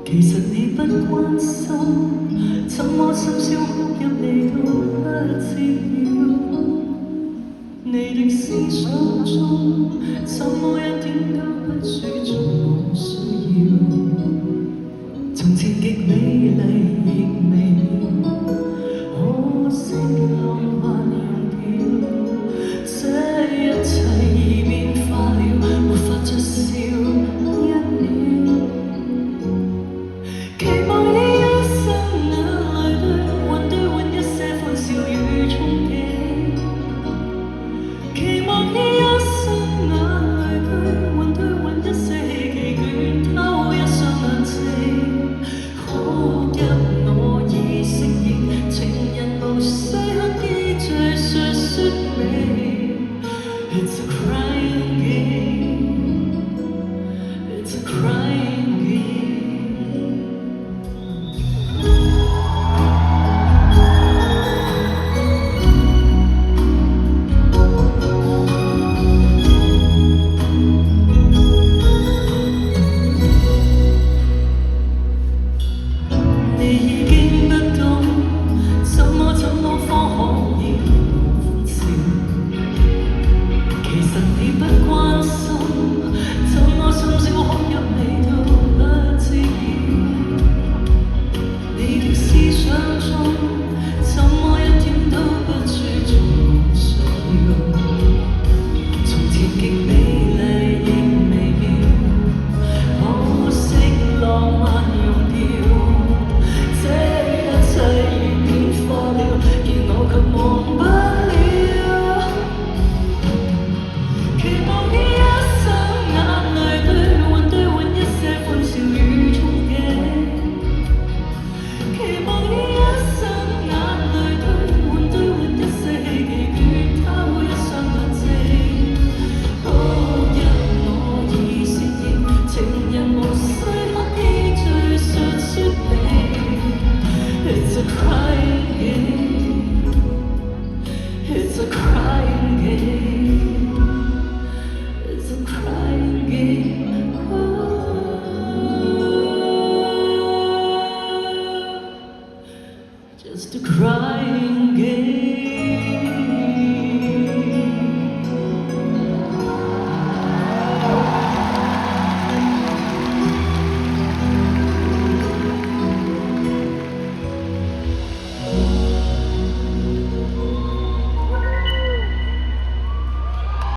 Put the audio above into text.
其實你不關心，怎麼深宵哭泣你都不知曉？你的思想中，怎麼一點都不注重我需要？從前極美麗亦微妙，可惜浪漫用掉，這一切已變化了，沒法再笑一秒。期望呢一生眼淚堆換一些歡笑與憧憬，期望呢一生眼淚堆換一些希冀捲透一雙眼睛，哭泣我已適應，情人無需刻意敘述說明。It's a crying game, it's a crying game.'Just a crying game.